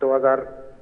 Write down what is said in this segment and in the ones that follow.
2000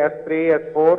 S3 S4,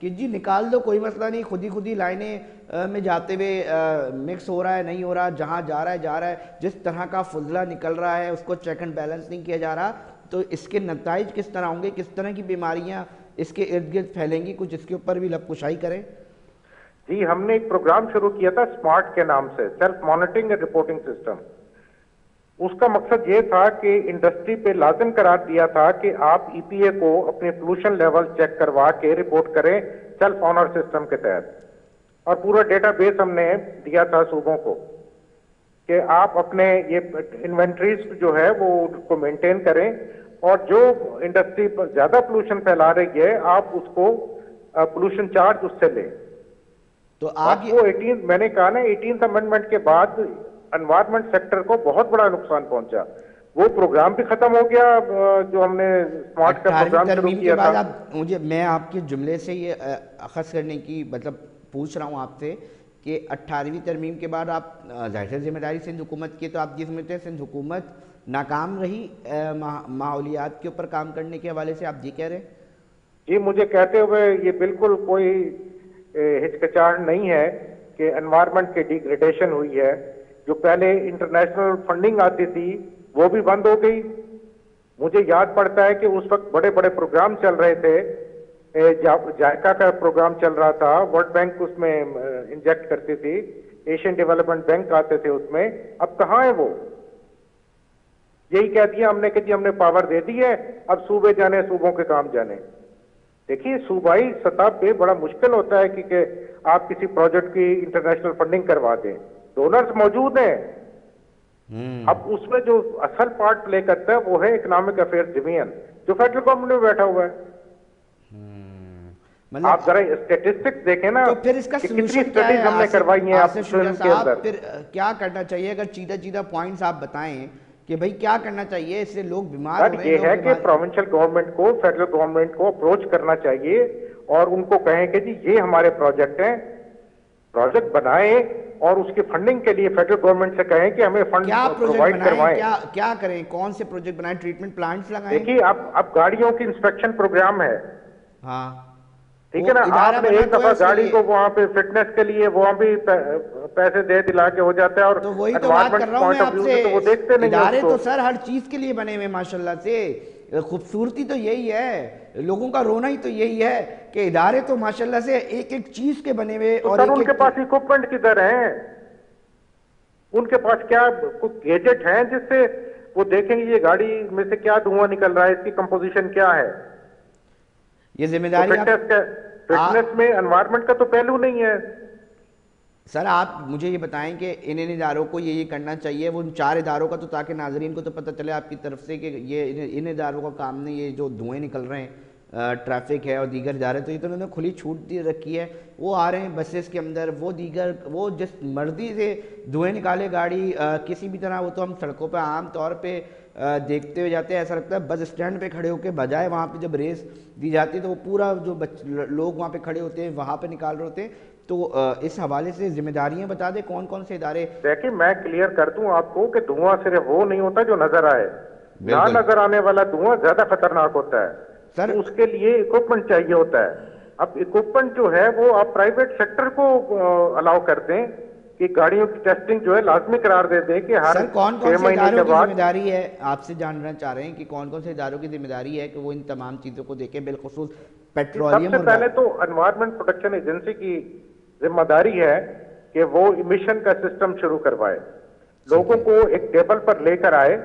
کہ جی نکال دو کوئی مسئلہ نہیں, خود ہی لائنیں میں جاتے ہوئے مکس ہو رہا ہے نہیں ہو رہا, جہاں جا رہا ہے, جس طرح کا فضلہ نکل رہا ہے اس کو چیک اینڈ بیلنس نہیں کیا جا رہا, تو اس کے نتائج کس طرح ہوں گے, کس طرح کی بیماریاں اس کے ارد گرد پھیلیں گی, کچھ اس کے اوپر بھی لب کشائی کریں. جی ہم نے ایک پروگرام شروع کیا تھا سمارٹ کے نام سے, self monitoring and reporting system. اس کا مقصد یہ تھا کہ انڈسٹری پہ لازم قرار دیا تھا کہ آپ ای پی اے کو اپنے پولوشن لیول چیک کروا کے رپورٹ کریں سیلف آنر سسٹم کے تحت, اور پورا ڈیٹا بیس ہم نے دیا تھا صوبوں کو کہ آپ اپنے یہ انوینٹریز جو ہے وہ کو مینٹین کریں, اور جو انڈسٹری پر زیادہ پولوشن پھیلا رہی ہے آپ اس کو پولوشن چارج اس سے لیں. تو آپ وہ 18 میں نے کہا نا 18th امینڈمنٹ کے بعد انوائرمنٹ سیکٹر کو بہت بڑا نقصان پہنچا. وہ پروگرام بھی ختم ہو گیا جو ہم نے سمارٹ کا پروگرام شروع کیا تھا. میں آپ کے جملے سے یہ اخذ کرنے کی مطلب پوچھ رہا ہوں آپ سے کہ 18ویں ترمیم کے بعد آپ ظاہر سے ذمہ داری سندھ حکومت کی, تو آپ یہ سمجھتے ہیں سندھ حکومت ناکام رہی ماحولیات کے اوپر کام کرنے کے حوالے سے, آپ یہ کہہ رہے ہیں؟ جی مجھے کہتے ہوئے یہ بالکل کوئی ہچکچاہٹ نہیں ہے کہ انوائرمنٹ کی ڈیگریڈیشن ہوئی ہے. جو پہلے انٹرنیشنل فنڈنگ آتی تھی وہ بھی بند ہو گئی. مجھے یاد پڑتا ہے کہ اس وقت بڑے بڑے پروگرام چل رہے تھے, جائکا کا پروگرام چل رہا تھا, ورلڈ بینک اس میں انجیکٹ کرتی تھی, ایشین ڈیولپمنٹ بینک آتے تھے اس میں. اب کہاں ہے وہ؟ یہی کہہ دیا ہم نے کہ جی ہم نے پاور دے دی ہے, اب صوبے جانے, صوبوں کے کام جانے. دیکھیے صوبائی سطح پہ بڑا مشکل ہوتا ہے کہ آپ کسی پروجیکٹ کی انٹرنیشنل فنڈنگ کروا دیں. ڈونرز موجود ہیں, اب اس میں جو اصل پارٹ پلے کرتا ہے وہ ہے اکنامک افیئر ڈویژن جو فیڈرل گورنمنٹ میں بیٹھا ہوا ہے. آپ ذرا اسٹیٹسٹکس دیکھیں نا, تو پھر اس کا سولوشن کیا ہے ہم نے کروائی ہیں آصف شجاع صاحب, پھر کیا کرنا چاہیے؟ اگر چیدہ پوائنٹس آپ بتائیں کہ بھئی کیا کرنا چاہیے, اس سے لوگ بیمار ہو رہے ہیں. یہ ہے کہ پروونشل گورنمنٹ کو فیڈرل گورنمنٹ کو اپروچ کرنا چاہیے اور ان کو کہیں کہ جی یہ ہمارے پروجیکٹ ہیں, پروجیکٹ بنائیں, اور اس کی فنڈنگ کے لیے فیڈرل گورنمنٹ سے کہیں کہ ہمیں فنڈ پرووائڈ کروائیں. کیا کریں, کون سے پروجیکٹ بنائیں, ٹریٹمنٹ پلانٹس لگائیں؟ دیکھیے اب گاڑیوں کی انسپیکشن پروگرام ہے, ہاں ٹھیک ہے نا, آپ نے ایک دفعہ گاڑی کو وہاں پہ فٹنس کے لیے وہاں بھی پیسے دے دلا کے ہو جاتا ہے, اور تو وہی تو بات کر رہا ہوں میں آپ سے, وہ دیکھتے نہیں. ادارے تو سر ہر چیز کے لیے بنے ہوئے ماشاءاللہ سے, خوبصورتی تو یہی ہے, لوگوں کا رونا ہی تو یہی ہے کہ ادارے تو ماشاءاللہ سے ایک ایک چیز کے بنے ہوئے. اور ان کے پاس اکوپمنٹ کدھر ہیں؟ ان کے پاس کیا گیجٹ ہیں جس سے وہ دیکھیں گے یہ گاڑی میں سے کیا دھواں نکل رہا ہے, اس کی کمپوزیشن کیا ہے؟ یہ ذمہ داری فٹنس میں انوائرمنٹ کا تو پہلو نہیں ہے. سر آپ مجھے یہ بتائیں کہ ان اداروں کو یہ کرنا چاہیے, وہ ان 4 اداروں کا, تو تاکہ ناظرین کو تو پتہ چلے آپ کی طرف سے کہ یہ ان اداروں کا کام نہیں, یہ جو دھوئیں نکل رہے ہیں, ٹریفک ہے اور دیگر ادارے, تو یہ تو انہوں نے کھلی چھوٹ دی رکھی ہے. وہ آ رہے ہیں بسیز کے اندر, وہ جس مرضی سے دھوئیں نکالے گاڑی کسی بھی طرح, وہ تو ہم سڑکوں پہ عام طور پہ دیکھتے ہوئے جاتے ہیں. ایسا لگتا ہے بس اسٹینڈ پہ کھڑے ہو کے بجائے وہاں پہ جب ریس دی جاتی ہے تو وہ پورا جو لوگ وہاں پہ کھڑے ہوتے ہیں وہاں پہ نکال رہے ہوتے ہیں. تو اس حوالے سے ذمہ داریاں بتا دیں کون کون سے ادارے. دیکھیں میں کلیئر کر دوں آپ کو کہ دھواں صرف وہ نہیں ہوتا جو نظر آئے, نہ نظر آنے والا دھواں زیادہ خطرناک ہوتا ہے. سر اس کے لیے اکوپمنٹ چاہیے ہوتا ہے. اب اکوپمنٹ جو ہے وہ آپ پرائیویٹ سیکٹر کو الاؤ کر دیں کہ گاڑیوں کی ٹیسٹنگ جو ہے لازمی قرار دے دیں کہ ہر 6 مہینے کے بعد. ذمہ داری ہے آپ سے جاننا چاہ رہے ہیں کہ کون کون سے اداروں کی ذمہ داری ہے کہ وہ ان تمام چیزوں کو دیکھیں, بالخصوص پیٹرولیم. سب سے پہلے تو انوائرمنٹ پروٹیکشن ایجنسی کی ذمہ داری ہے کہ وہ امیشن کا سسٹم شروع کروائے, لوگوں کو ایک ٹیبل پر لے کر آئے,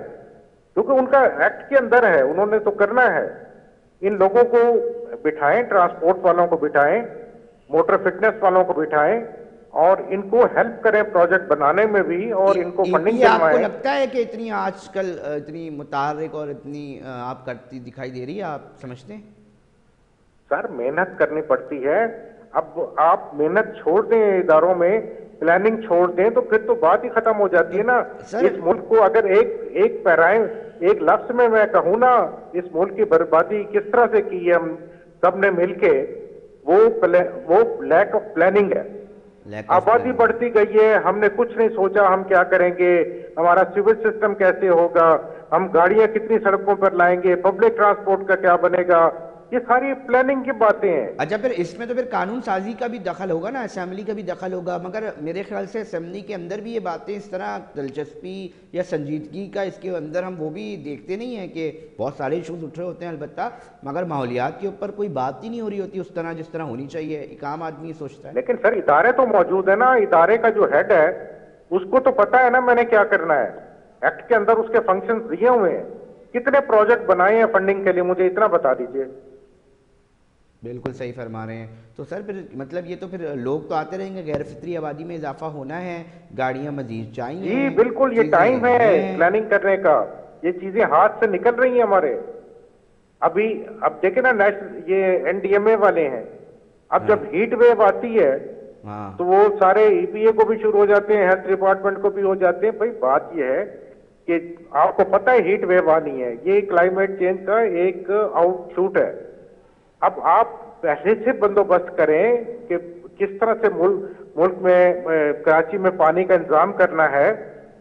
کیونکہ ان کا ایکٹ کے اندر ہے, انہوں نے تو کرنا ہے. ان لوگوں کو بٹھائیں, ٹرانسپورٹ والوں کو بٹھائیں, موٹر فٹنس والوں کو بٹھائیں, اور ان کو ہیلپ کریں پروجیکٹ بنانے میں بھی, اور ان کو فنڈنگ دلوائیں. آپ کو لگتا ہے کہ اتنی آج کل اتنی متحرک اور اتنی آپ کرتی دکھائی دے رہی ہے, آپ سمجھتے ہیں؟ سر محنت کرنی پڑتی ہے. اب آپ محنت چھوڑ دیں اداروں میں, پلاننگ چھوڑ دیں, تو پھر تو بات ہی ختم ہو جاتی ہے نا. اس ملک کو اگر ایک پیرائم ایک لفظ میں کہوں نا, اس ملک کی بربادی کس طرح سے کی ہے ہم سب نے مل کے, وہ لیک آف پلاننگ ہے. آبادی بڑھتی گئی ہے, ہم نے کچھ نہیں سوچا ہم کیا کریں گے, ہمارا سول سسٹم کیسے ہوگا, ہم گاڑیاں کتنی سڑکوں پر لائیں گے, پبلک ٹرانسپورٹ کا کیا بنے گا, یہ ساری پلاننگ کی باتیں ہیں. اچھا پھر اس میں تو پھر قانون سازی کا بھی دخل ہوگا نا, اسمبلی کا بھی دخل ہوگا, مگر میرے خیال سے اسمبلی کے اندر بھی یہ باتیں اس طرح دلچسپی یا سنجیدگی کا اس کے اندر ہم وہ بھی دیکھتے نہیں ہیں کہ بہت سارے ایشوز اٹھ رہے ہوتے ہیں البتہ, مگر ماحولیات کے اوپر کوئی بات ہی نہیں ہو رہی ہوتی اس طرح جس طرح ہونی چاہیے. ایک عام آدمی یہ سوچتا ہے. لیکن سر ادارے تو موجود ہے نا, ادارے کا جو ہیڈ ہے اس کو تو پتا ہے نا میں نے کیا کرنا ہے. ایکٹ کے اندر اس کے فنکشنز دیے ہوئے ہیں. کتنے پروجیکٹ بنائے ہیں فنڈنگ کے لیے, مجھے اتنا بتا دیجئے. بالکل صحیح فرما رہے ہیں. تو سر پھر مطلب یہ تو پھر لوگ تو آتے رہیں گے, غیر فطری آبادی میں اضافہ ہونا ہے, گاڑیاں مزید چاہیے. جی بالکل, یہ ٹائم ہے پلاننگ کرنے کا. یہ چیزیں ہاتھ سے نکل رہی ہیں ہمارے. اب دیکھیں نا یہ این ڈی ایم اے والے ہیں, اب جب ہیٹ ویو آتی ہے تو وہ سارے ای پی اے کو بھی شروع ہو جاتے ہیں, ہیلتھ ڈپارٹمنٹ کو بھی ہو جاتے ہیں. بھائی بات یہ ہے کہ آپ کو پتہ ہے ہیٹ ویو آنی ہے, یہ کلائمیٹ چینج کا ایک آؤٹ شوٹ ہے. اب آپ پہلے سے بندوبست کریں کہ کس طرح سے ملک میں کراچی میں پانی کا انتظام کرنا ہے,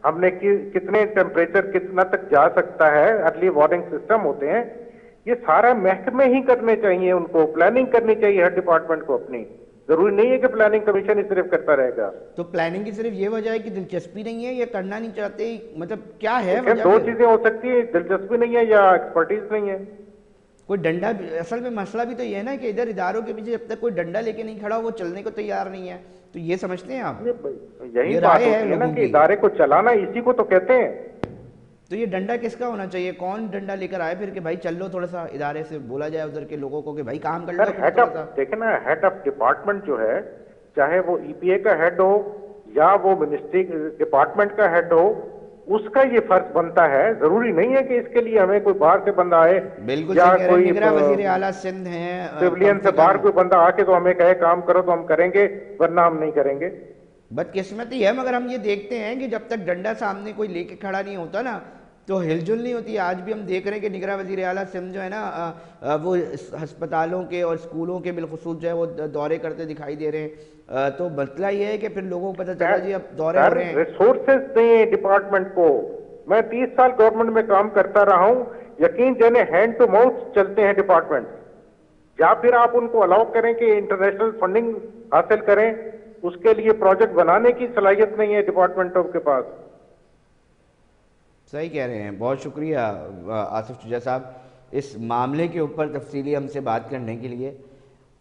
ہم نے کتنے ٹیمپریچر کتنا تک جا سکتا ہے, ارلی وارننگ سسٹم ہوتے ہیں. یہ سارا محکمے ہی کرنے چاہیے, ان کو پلاننگ کرنی چاہیے ہر ڈپارٹمنٹ کو اپنی. ضروری نہیں ہے کہ پلاننگ کمیشن ہی صرف کرتا رہے گا. تو پلاننگ کی صرف یہ وجہ ہے کہ دلچسپی نہیں ہے یا کرنا نہیں چاہتے, مطلب کیا ہے وجہ؟ دو چیزیں ہو سکتی ہیں, دلچسپی نہیں ہے یا ایکسپرٹیز نہیں ہے. کوئی ڈنڈا, اصل میں مسئلہ بھی تو یہ ہے نا کہ ادھر اداروں کے پیچھے جب تک کوئی ڈنڈا لے کے نہیں کھڑا وہ چلنے کو تیار نہیں ہے. تو یہ سمجھتے ہیں آپ؟ یہی بات ہوتی ہے نا کہ ادارے کو چلانا اسی کو تو کہتے ہیں. تو یہ ڈنڈا کس کا ہونا چاہیے, کون ڈنڈا لے کر آئے پھر کہ بھائی چل لو, تھوڑا سا ادارے سے بولا جائے ادھر کے لوگوں کو کہ بھائی کام کر لو. دیکھیں نا ہیڈ آف ڈپارٹمنٹ جو ہے, چاہے وہ ای پی اے کا ہیڈ ہو یا وہ منسٹری ڈپارٹمنٹ کا ہیڈ ہو, اس کا یہ فرض بنتا ہے. ضروری نہیں ہے کہ اس کے لیے ہمیں کوئی باہر سے بندہ آئے, یا کوئی وزیر اعلیٰ سندھ ہیں سیولین سے باہر کوئی بندہ آ کے تو ہمیں کہے کام کرو تو ہم کریں گے, ورنہ ہم نہیں کریں گے. بدقسمتی ہے, مگر ہم یہ دیکھتے ہیں کہ جب تک ڈنڈا سامنے کوئی لے کے کھڑا نہیں ہوتا نا تو ہل جل نہیں ہوتی. آج بھی ہم دیکھ رہے ہیں کہ نگراں وزیر اعلیٰ سندھ جو ہے نا وہ ہسپتالوں کے اور اسکولوں کے بالخصوص جو ہے وہ دورے کرتے دکھائی دے رہے ہیں. تو مسئلہ یہ ہے کہ پھر لوگوں کو پتہ چلا جی اب دورے ہو رہے ہیں. ریسورسز دیں ڈپارٹمنٹ کو. میں 30 سال گورنمنٹ میں کام کرتا رہا ہوں, یقین جانے ہینڈ ٹو ماؤتھ چلتے ہیں ڈپارٹمنٹ. یا پھر آپ ان کو الاؤ کریں کہ انٹرنیشنل فنڈنگ حاصل کریں, اس کے لیے پروجیکٹ بنانے کی صلاحیت نہیں ہے ڈپارٹمنٹوں کے پاس. صحیح کہہ رہے ہیں. بہت شکریہ آصف چجا صاحب اس معاملے کے اوپر تفصیلی ہم سے بات کرنے کے لیے.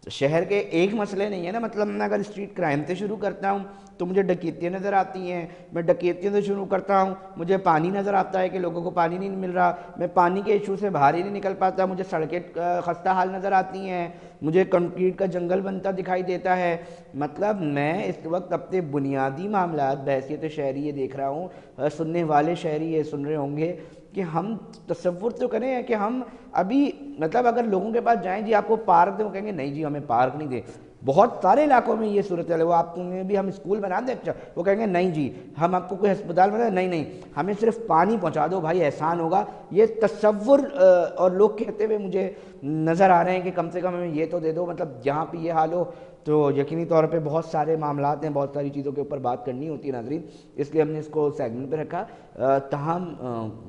شہر کے ایک مسئلے نہیں ہے نا, مطلب میں اگر اسٹریٹ کرائم سے شروع کرتا ہوں تو مجھے ڈکیتیاں نظر آتی ہیں, میں ڈکیتیوں سے شروع کرتا ہوں مجھے پانی نظر آتا ہے کہ لوگوں کو پانی نہیں مل رہا, میں پانی کے ایشو سے باہر ہی نہیں نکل پاتا, مجھے سڑکیں خستہ حال نظر آتی ہیں, مجھے کنکریٹ کا جنگل بنتا دکھائی دیتا ہے. مطلب میں اس وقت اپنے بنیادی معاملات بحیثیت شہری یہ دیکھ رہا ہوں, سننے والے شہری یہ سن رہے ہوں گے کہ ہم تصور تو کریں کہ ہم ابھی مطلب اگر لوگوں کے پاس جائیں جی آپ کو پارک دیں, وہ کہیں گے نہیں جی ہمیں پارک نہیں دیں. بہت سارے علاقوں میں یہ صورت ہے, وہ آپ کو بھی ہم اسکول بنا دیں, اچھا وہ کہیں گے نہیں جی ہم آپ کو کوئی ہسپتال بنا دیں, نہیں ہمیں صرف پانی پہنچا دو بھائی احسان ہوگا. یہ تصور اور لوگ کہتے ہوئے مجھے نظر آ رہے ہیں کہ کم سے کم ہمیں یہ تو دے دو. مطلب جہاں پہ یہ حال ہو تو یقینی طور پہ بہت سارے معاملات ہیں, بہت ساری چیزوں کے اوپر بات کرنی ہوتی ہے ناظرین, اس لیے ہم نے اس کو سیگمنٹ پہ رکھا. تاہم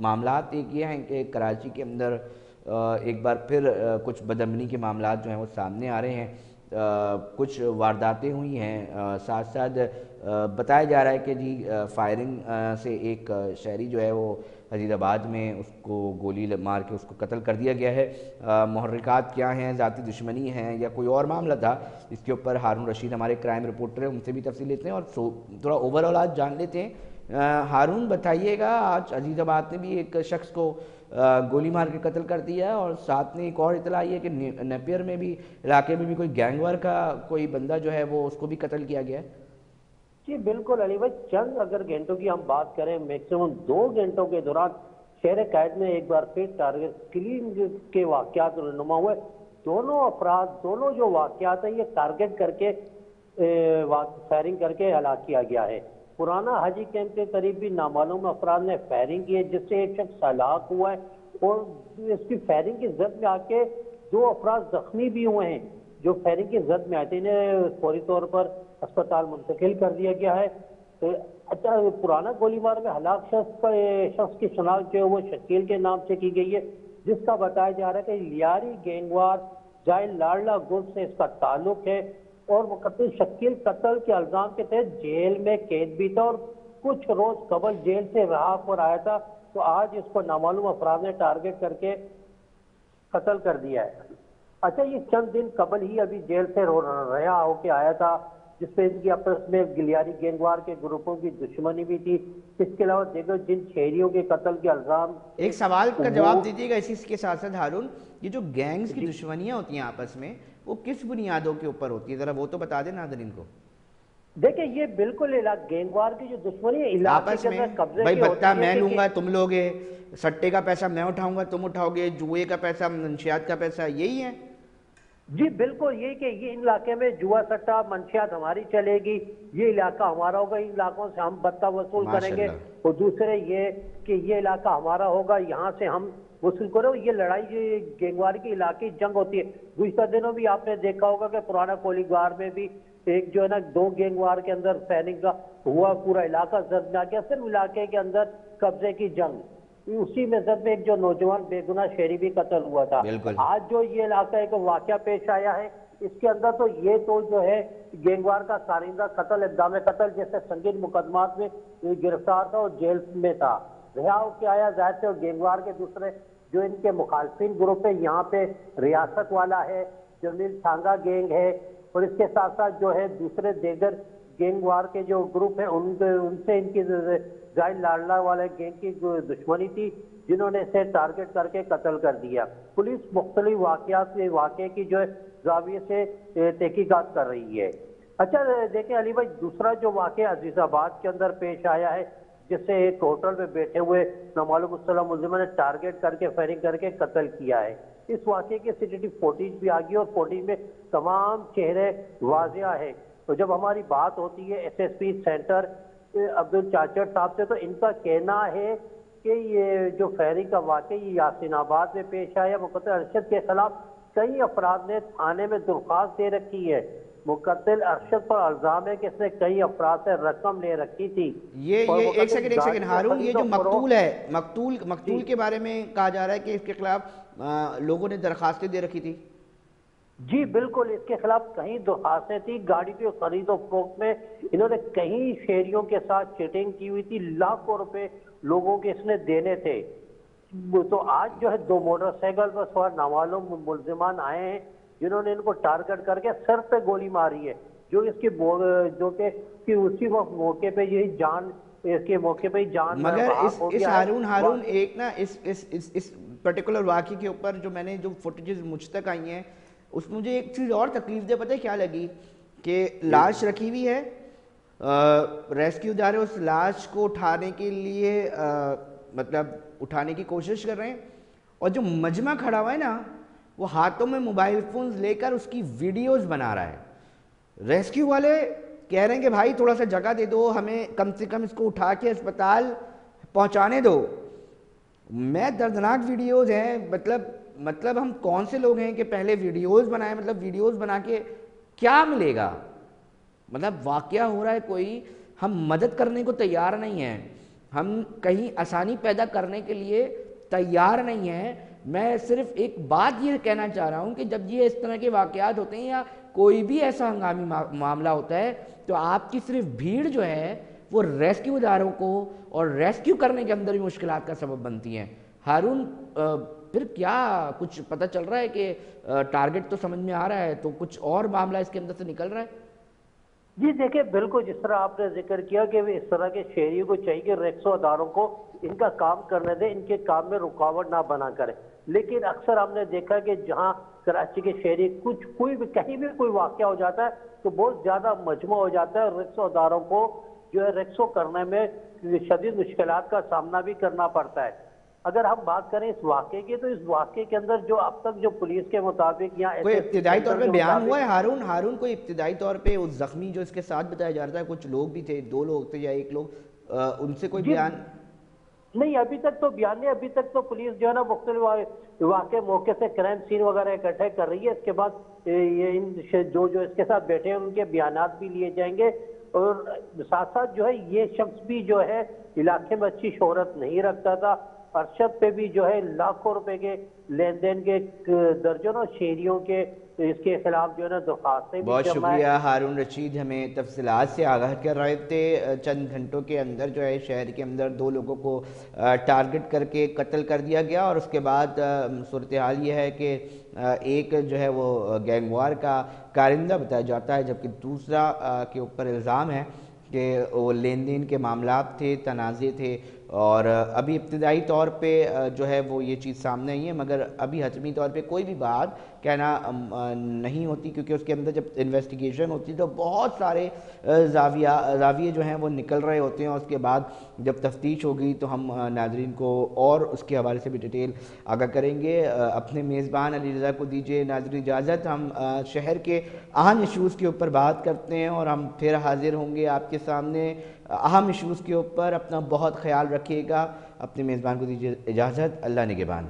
معاملات ایک یہ ہیں کہ کراچی کے اندر ایک بار پھر کچھ بدامنی کے معاملات جو ہیں وہ سامنے آ رہے ہیں. کچھ وارداتیں ہوئی ہیں, ساتھ ساتھ بتایا جا رہا ہے کہ جی فائرنگ سے ایک شہری جو ہے وہ عزیز آباد میں اس کو گولی مار کے اس کو قتل کر دیا گیا ہے. محرکات کیا ہیں, ذاتی دشمنی ہیں یا کوئی اور معاملہ تھا, اس کے اوپر ہارون رشید ہمارے کرائم رپورٹر ہیں, ان سے بھی تفصیل لیتے ہیں اور تھوڑا اوور آل آج جان لیتے ہیں. ہارون بتائیے گا, آج عزیز آباد نے بھی ایک شخص کو گولی مار کے قتل کر دیا اور ساتھ میں ایک اور اطلاع آئی ہے کہ نیپیر میں بھی علاقے میں بھی کوئی گینگ وار کا کوئی بندہ جو ہے وہ اس کو بھی قتل کیا گیا ہے. جی بالکل علی بھائی, چند اگر گھنٹوں کی ہم بات کریں, میکسیمم 2 گھنٹوں کے دوران شہر قائد میں ایک بار پھر ٹارگٹ کلنگ کے واقعات رونما ہوئے. دونوں افراد, دونوں جو واقعات ہیں یہ ٹارگٹ کر کے فائرنگ کر کے ہلاک کیا گیا ہے. پرانا حاجی کیمپ کے قریب بھی نامعلوم افراد نے فائرنگ کی ہے جس سے ایک شخص ہلاک ہوا ہے اور اس کی فائرنگ کی زد میں آ کے 2 افراد زخمی بھی ہوئے ہیں. جو فائرنگ کی زد میں آئے تھے انہیں فوری طور پر اسپتال منتقل کر دیا گیا ہے. اچھا, پرانا گولی مار میں ہلاک شخص کی شناخت جو ہے وہ شکیل کے نام سے کی گئی ہے, جس کا بتایا جا رہا ہے کہ لیاری گینگوار زائل لاڈلا گروپ سے اس کا تعلق ہے اور مقتل شکیل قتل کے الزام کے تحت جیل میں قید بھی تھا اور کچھ روز قبل جیل سے رہا پر آیا تھا، تو آج اس کو نامعلوم افراد نے ٹارگٹ کر کے قتل کر دیا ہے۔ اچھا، یہ چند دن قبل ہی ابھی جیل سے رہا ہو کے آیا تھا، جس پہ ان کی آپس میں گلیاری گینگوار کے گروپوں کی دشمنی بھی تھی۔ اس کے علاوہ دیکھو جن شہریوں کے قتل کے الزام، ایک سوال کا جواب دیجیے گا اسی کے ساتھ ساتھ ہارون، یہ جو گینگز کی دشمنیاں ہوتی ہیں آپس میں، وہ کس بنیادوں کے اوپر ہوتی ہے؟ ذرا وہ تو بتا دیں ناظرین کو۔ دیکھیں یہ بالکل گینگوار کی جو دشمنی ہے علاقے آپس کے میں اندر قبضے بھائی کی ہوتی بتہ میں ہے لوں گا تم لوگے، سٹے کا پیسہ میں اٹھاؤں گا تم اٹھاؤ گے، جوئے کا پیسہ منشیات کا پیسہ، یہی ہے؟ جی بالکل یہی کہ یہ ان علاقے میں جوا سٹا منشیات ہماری چلے گی، یہ علاقہ ہمارا ہوگا، ان علاقوں سے ہم بتہ وصول کریں گے، اور دوسرے یہ کہ یہ علاقہ ہمارا ہوگا، یہاں سے ہم وصول کرو۔ یہ لڑائی جو گینگوار کی علاقائی جنگ ہوتی ہے، گزشتہ دنوں بھی آپ نے دیکھا ہوگا کہ پرانا کولیگوار میں بھی ایک جو ہے نا دو گینگوار کے اندر فیرنگ کا ہوا، پورا علاقہ زد میں آ گیا، صرف علاقے کے اندر قبضے کی جنگ، اسی میں زد میں ایک جو نوجوان بے گناہ شہری بھی قتل ہوا تھا۔ آج جو یہ علاقہ ایک واقعہ پیش آیا ہے، اس کے اندر تو یہ تو جو ہے گینگوار کا کارندہ قتل، اقدام قتل جیسے سنگین مقدمات میں گرفتار تھا اور جیل میں تھا، رہا ہو کے آیا ظاہر سے، اور گینگوار کے دوسرے جو ان کے مخالفین گروپ ہے، یہاں پہ ریاست والا ہے، جمیل چھانگا گینگ ہے، اور اس کے ساتھ ساتھ جو ہے دوسرے دیگر گینگوار کے جو گروپ ہیں ان سے ان کی زائل لاڈلا والے گینگ کی دشمنی تھی، جنہوں نے اسے ٹارگٹ کر کے قتل کر دیا۔ پولیس مختلف واقعے کی جو ہے زاویے سے تحقیقات کر رہی ہے۔ اچھا دیکھیں علی بھائی، دوسرا جو واقعہ عزیز آباد کے اندر پیش آیا ہے، جس سے ایک ہوٹل میں بیٹھے ہوئے نامعلوم مسلح ملزموں نے ٹارگٹ کر کے فائرنگ کر کے قتل کیا ہے۔ اس واقعے کے سی ٹی ٹی فوٹیج بھی آ گئی اور فوٹیج میں تمام چہرے واضح ہے۔ تو جب ہماری بات ہوتی ہے S S P centre Abdul Chachar صاحب سے، تو ان کا کہنا ہے کہ یہ جو فائرنگ کا واقعہ یہ یاسین آباد میں پیش آیا، مقتل ارشد کے خلاف کئی افراد نے تھانے میں درخواست دے رکھی ہے۔ مقتل ارشد پر الزام ہے کہ اس نے کئی افراد سے رقم لے رکھی تھی۔ یہ ایک سیکنڈ ہارون، یہ جو مقتول ہے، مقتول کے بارے میں کہا جا رہا ہے کہ اس کے خلاف لوگوں نے درخواستیں دے رکھی تھی؟ جی بالکل، اس کے خلاف کئی درخواستیں تھی، گاڑی کی خرید و فروخت میں انہوں نے کئی شہریوں کے ساتھ چیٹنگ کی ہوئی تھی، لاکھوں روپے لوگوں کے اس نے دینے تھے۔ تو آج جو ہے دو موٹر سائیکل پر سوار نامعلوم ملزمان آئے ہیں، جنہوں نے ان کو ٹارگٹ کر کے سر پہ گولی ماری ہے، جو اس کی جو کہ اسی وقت موقع پہ یہی جان، اس کے موقع پہ ہی جان مگر اس ہارون ایک نا اس پرٹیکولر واقعے کے اوپر جو میں نے جو فوٹیجز مجھ تک آئی ہیں، اس مجھے ایک چیز اور تکلیف دہ پتہ ہے کیا لگی؟ کہ لاش رکھی ہوئی ہے، ریسکیو جا رہے ہیں، اس لاش کو اٹھانے کے لیے مطلب اٹھانے کی کوشش کر رہے ہیں، اور جو مجمع کھڑا ہوا ہے نا، وہ ہاتھوں میں موبائل فونز لے کر اس کی ویڈیوز بنا رہا ہے۔ ریسکیو والے کہہ رہے ہیں کہ بھائی تھوڑا سا جگہ دے دو ہمیں، کم سے کم اس کو اٹھا کے اسپتال پہنچانے دو۔ میں دردناک ویڈیوز ہیں، مطلب ہم کون سے لوگ ہیں کہ پہلے ویڈیوز بنائیں؟ مطلب ویڈیوز بنا کے کیا ملے گا؟ مطلب واقعہ ہو رہا ہے کوئی، ہم مدد کرنے کو تیار نہیں ہیں، ہم کہیں آسانی پیدا کرنے کے لیے تیار نہیں ہیں۔ میں صرف ایک بات یہ کہنا چاہ رہا ہوں کہ جب یہ اس طرح کے واقعات ہوتے ہیں یا کوئی بھی ایسا ہنگامی معاملہ ہوتا ہے، تو آپ کی صرف بھیڑ جو ہے وہ ریسکیو اداروں کو اور ریسکیو کرنے کے اندر بھی مشکلات کا سبب بنتی ہیں۔ ہارون پھر کیا کچھ پتہ چل رہا ہے کہ ٹارگٹ تو سمجھ میں آ رہا ہے، تو کچھ اور معاملہ اس کے اندر سے نکل رہا ہے؟ جی دیکھیں بالکل جس طرح آپ نے ذکر کیا کہ اس طرح کے شہریوں کو چاہیے کہ ریکسو اداروں کو ان کا کام کرنے دیں، ان کے کام میں رکاوٹ نہ بنا کریں، لیکن اکثر ہم نے دیکھا کہ جہاں کراچی کے شہری کوئی بھی کہیں بھی کوئی واقعہ ہو جاتا ہے تو بہت زیادہ مجمع ہو جاتا ہے، اور ریکسو اداروں کو جو ہے ریکسو کرنے میں شدید مشکلات کا سامنا بھی کرنا پڑتا ہے۔ اگر ہم بات کریں اس واقعے کی، تو اس واقعے کے اندر جو اب تک جو پولیس کے مطابق یا کوئی ابتدائی طور پہ بیان ہوا ہے ہارون کوئی ابتدائی طور پہ اس زخمی جو اس کے ساتھ بتایا جا رہا تھا، کچھ لوگ بھی تھے، 2 لوگ تھے یا 1 لوگ، ان سے کوئی بیان؟ نہیں ابھی تک تو بیان نہیں، ابھی تک تو پولیس جو ہے نا مختلف واقع موقع سے کرائم سین وغیرہ اکٹھے کر رہی ہے، اس کے بعد یہ جو اس کے ساتھ بیٹھے ہیں ان کے بیانات بھی لیے جائیں گے، اور ساتھ ساتھ جو ہے یہ شخص بھی جو ہے علاقے میں اچھی شہرت نہیں رکھتا تھا، ارشد پہ بھی جو ہے لاکھوں روپے کے لین دین کے درجنوں شہریوں کے اس کے خلاف جو ہے نا درخواستیں بھی بہت جمع ہے۔ شکریہ ہارون رشید، ہمیں تفصیلات سے آگاہ کر رہے تھے۔ چند گھنٹوں کے اندر جو ہے شہر کے اندر 2 لوگوں کو ٹارگٹ کر کے قتل کر دیا گیا، اور اس کے بعد صورتحال یہ ہے کہ ایک جو ہے وہ گینگوار کا کارندہ بتایا جاتا ہے، جبکہ دوسرا کے اوپر الزام ہے کہ وہ لین دین کے معاملات تھے، تنازع تھے، اور ابھی ابتدائی طور پہ جو ہے وہ یہ چیز سامنے آئی ہے، مگر ابھی حتمی طور پہ کوئی بھی بات کہنا نہیں ہوتی، کیونکہ اس کے اندر جب انویسٹیگیشن ہوتی ہے تو بہت سارے زاویے جو ہیں وہ نکل رہے ہوتے ہیں، اور اس کے بعد جب تفتیش ہوگی تو ہم ناظرین کو اور اس کے حوالے سے بھی ڈیٹیل آگاہ کریں گے۔ اپنے میزبان علی رضا کو دیجیے ناظرین اجازت، ہم شہر کے اہم ایشوز کے اوپر بات کرتے ہیں، اور ہم پھر حاضر ہوں گے آپ کے سامنے اہم ایشوز کے اوپر۔ اپنا بہت خیال رکھیے گا، اپنے میزبان کو دیجیے اجازت، اللہ نگہبان۔